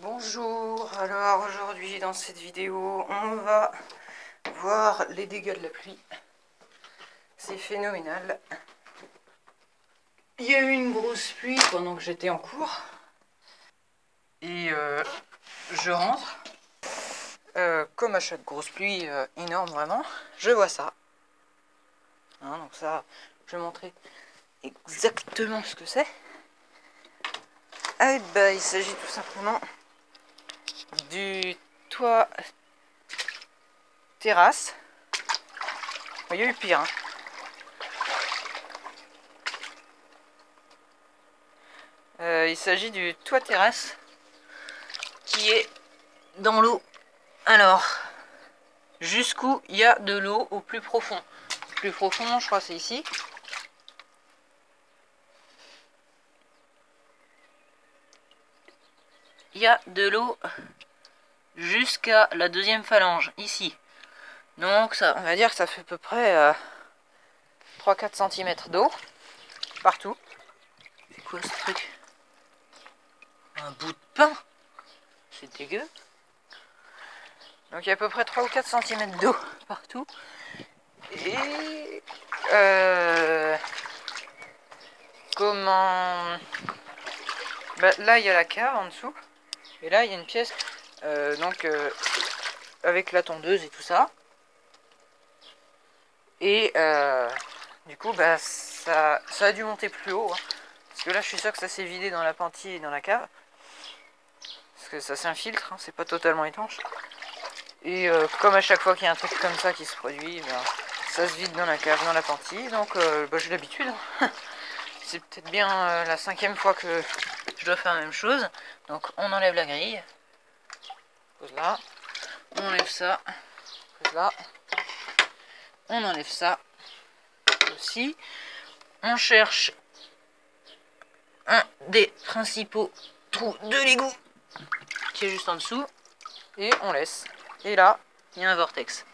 Bonjour, alors aujourd'hui dans cette vidéo on va voir les dégâts de la pluie. C'est phénoménal. Il y a eu une grosse pluie pendant que j'étais en cours et je rentre. Comme à chaque grosse pluie énorme vraiment, je vois ça. Hein, donc ça, je vais montrer exactement ce que c'est. Ah, bah, il s'agit tout simplement du toit terrasse. Il y a eu pire. Hein. Il s'agit du toit terrasse qui est dans l'eau. Alors, jusqu'où il y a de l'eau au plus profond. Le plus profond, je crois, c'est ici. Il y a de l'eau jusqu'à la deuxième phalange, ici. Donc, ça, on va dire que ça fait à peu près 3-4 cm d'eau partout. C'est quoi ce truc? Un bout de pain? C'est dégueu. Donc il y a à peu près 3 ou 4 cm d'eau partout. Et comment... Bah, là il y a la cave en dessous. Et là il y a une pièce avec la tondeuse et tout ça. Et du coup bah, ça a dû monter plus haut. Hein. Parce que là je suis sûr que ça s'est vidé dans la pentille et dans la cave. Parce que ça s'infiltre, hein, c'est pas totalement étanche. Et comme à chaque fois qu'il y a un truc comme ça qui se produit, ben, ça se vide dans la cave, dans la pentille. Donc j'ai l'habitude. Hein. C'est peut-être bien la 5e fois que je dois faire la même chose. Donc on enlève la grille. Pose là. On enlève ça. Pose là. On enlève ça aussi. On cherche un des principaux trous de l'égout qui est juste en dessous. Et on laisse. Et là, il y a un vortex.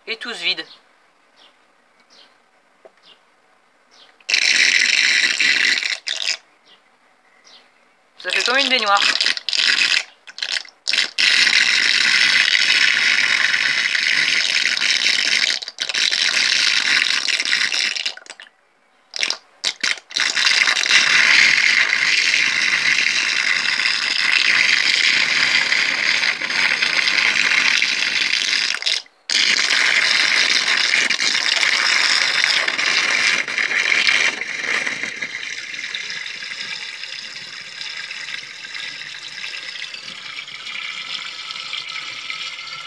Et tout se vide. Ça fait comme une baignoire.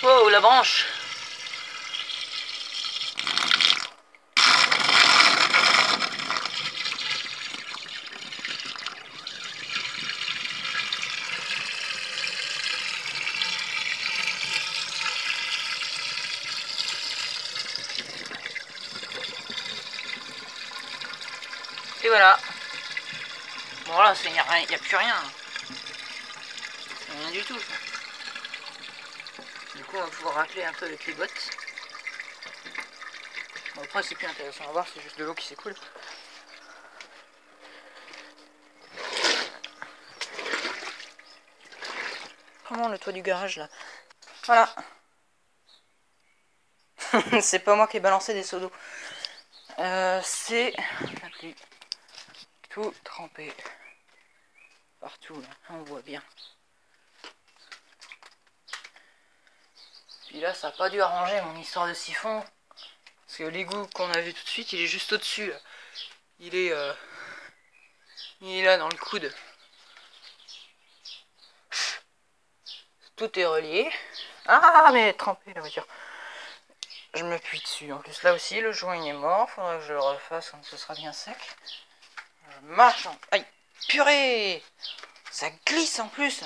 Wow, la branche. Et voilà. Bon là, il n'y a plus rien. Rien du tout. Du coup, on va pouvoir racler un peu avec les bottes. Bon, après, c'est plus intéressant à voir, c'est juste de l'eau qui s'écoule. Comment le toit du garage là? Voilà. C'est pas moi qui ai balancé des seaux d'eau. C'est la pluie. Tout trempé. Partout là, on voit bien. Puis là, ça n'a pas dû arranger mon histoire de siphon. Parce que l'égout qu'on a vu tout de suite, il est juste au-dessus. Il est là dans le coude. Tout est relié. Ah, mais trempé la voiture. Je me pue dessus. En plus, là aussi, le joint il est mort. Faudra que je le refasse quand ce sera bien sec. Je marche en... Aïe, purée! Ça glisse en plus.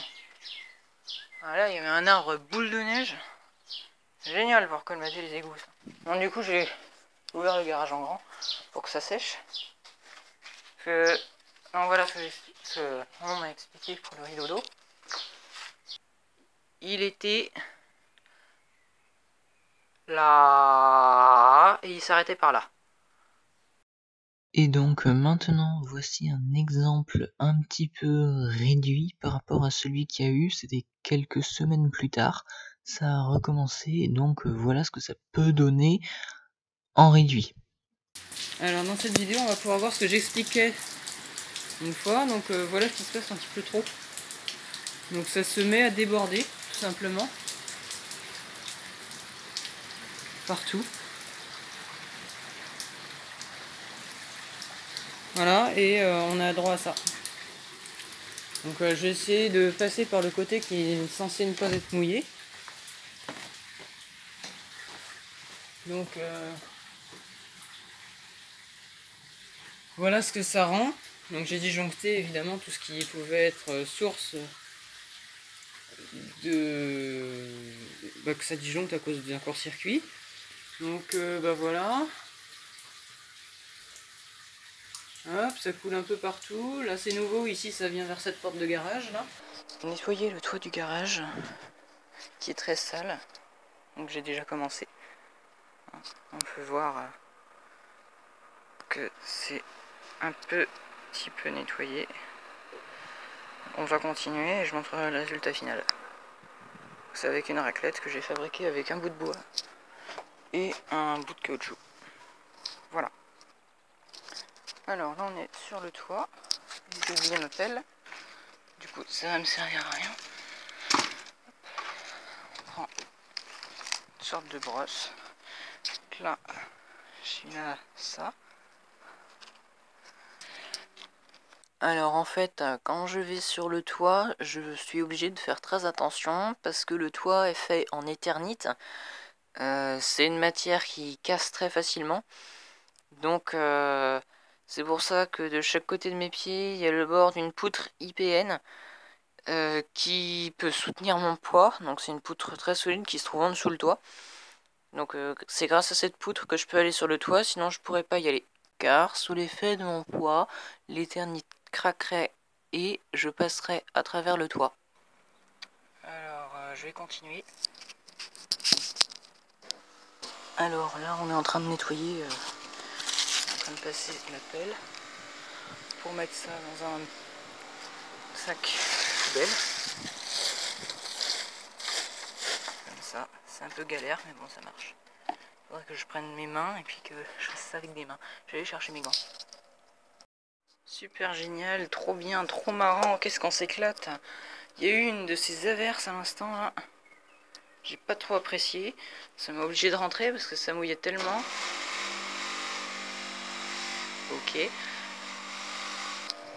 Ah, là, il y avait un arbre boule de neige. Génial pour colmater les égouts. Ça. Bon, du coup, j'ai ouvert le garage en grand pour que ça sèche. Donc voilà ce qu'on m'a expliqué pour le rideau d'eau. Il était là et il s'arrêtait par là. Et donc maintenant, voici un exemple un petit peu réduit par rapport à celui qu'il y a eu, c'était quelques semaines plus tard, ça a recommencé, donc voilà ce que ça peut donner en réduit. Alors dans cette vidéo, on va pouvoir voir ce que j'expliquais une fois, donc voilà ce qui se passe un petit peu trop. Donc ça se met à déborder, tout simplement, partout. Voilà, et on a droit à ça. Donc je vais essayer de passer par le côté qui est censé ne pas être mouillé. Donc voilà ce que ça rend. Donc j'ai disjoncté évidemment tout ce qui pouvait être source de... que ça disjoncte à cause d'un court-circuit. Donc bah voilà. Hop, ça coule un peu partout. Là c'est nouveau, ici ça vient vers cette porte de garage là. Nettoyer le toit du garage qui est très sale. Donc j'ai déjà commencé. On peut voir que c'est un petit peu nettoyé. On va continuer et je montrerai le résultat final. C'est avec une raclette que j'ai fabriquée avec un bout de bois et un bout de caoutchouc. Voilà. Alors là on est sur le toit. J'ai oublié ma pelle. Du coup ça va me servir à rien. On prend une sorte de brosse. Là, j'ai là ça. Alors en fait, quand je vais sur le toit, je suis obligé de faire très attention parce que le toit est fait en éternite. C'est une matière qui casse très facilement. Donc c'est pour ça que de chaque côté de mes pieds, il y a le bord d'une poutre IPN qui peut soutenir mon poids. Donc c'est une poutre très solide qui se trouve en dessous le toit. Donc c'est grâce à cette poutre que je peux aller sur le toit, sinon je pourrais pas y aller. Car sous l'effet de mon poids, l'éternite craquerait et je passerai à travers le toit. Alors je vais continuer. Alors là on est en train de nettoyer, en train de passer la pelle pour mettre ça dans un sac poubelle. Comme ça, c'est un peu galère mais bon ça marche. Faudrait que je prenne mes mains et puis que je fasse ça avec des mains. Je vais aller chercher mes gants. Super génial, trop bien, trop marrant, qu'est-ce qu'on s'éclate. Il y a eu une de ces averses à l'instant là. J'ai pas trop apprécié. Ça m'a obligé de rentrer parce que ça mouillait tellement. Ok.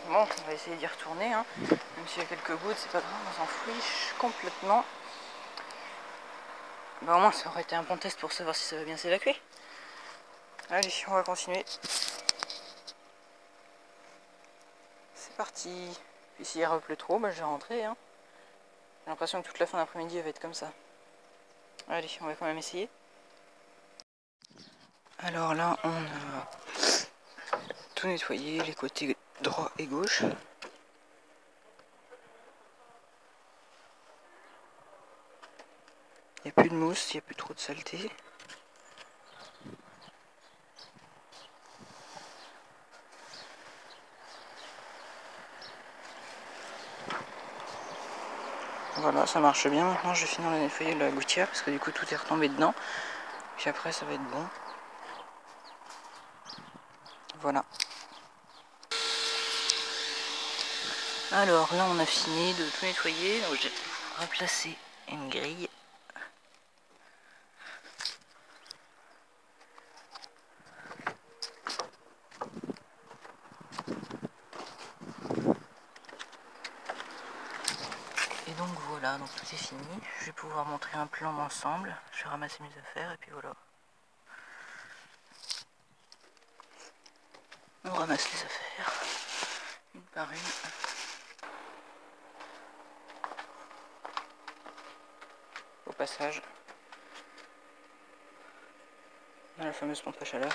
Bon, on va essayer d'y retourner. Hein. Même s'il y a quelques gouttes, c'est pas grave, on s'en fiche complètement. Bah au moins ça aurait été un bon test pour savoir si ça va bien s'évacuer. Allez, on va continuer. C'est parti. Puis s'il repleut trop, bah je vais rentrer. Hein. J'ai l'impression que toute la fin d'après-midi va être comme ça. Allez, on va quand même essayer. Alors là, on a tout nettoyé, les côtés droit et gauche. Il n'y a plus de mousse, il n'y a plus trop de saleté. Voilà, ça marche bien. Maintenant, je vais finir de nettoyer la gouttière parce que du coup, tout est retombé dedans. Puis après, ça va être bon. Voilà. Alors là, on a fini de tout nettoyer. Donc, j'ai replacé une grille. Et donc voilà, donc tout est fini. Je vais pouvoir montrer un plan d'ensemble. Je vais ramasser mes affaires et puis voilà. On ramasse les affaires, une par une. Au passage, dans la fameuse pompe à chaleur.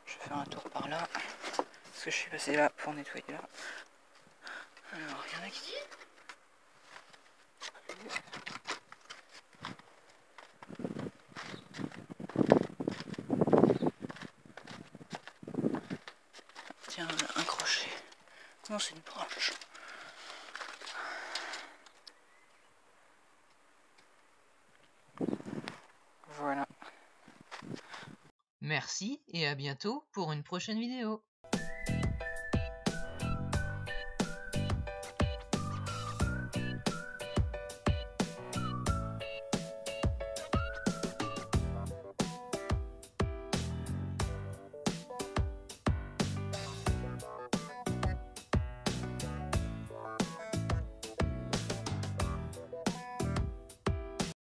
Je vais faire un tour par là, parce que je suis passé là pour nettoyer là. Alors, il y en a qui... Non, c'est une branche. Voilà. Merci et à bientôt pour une prochaine vidéo.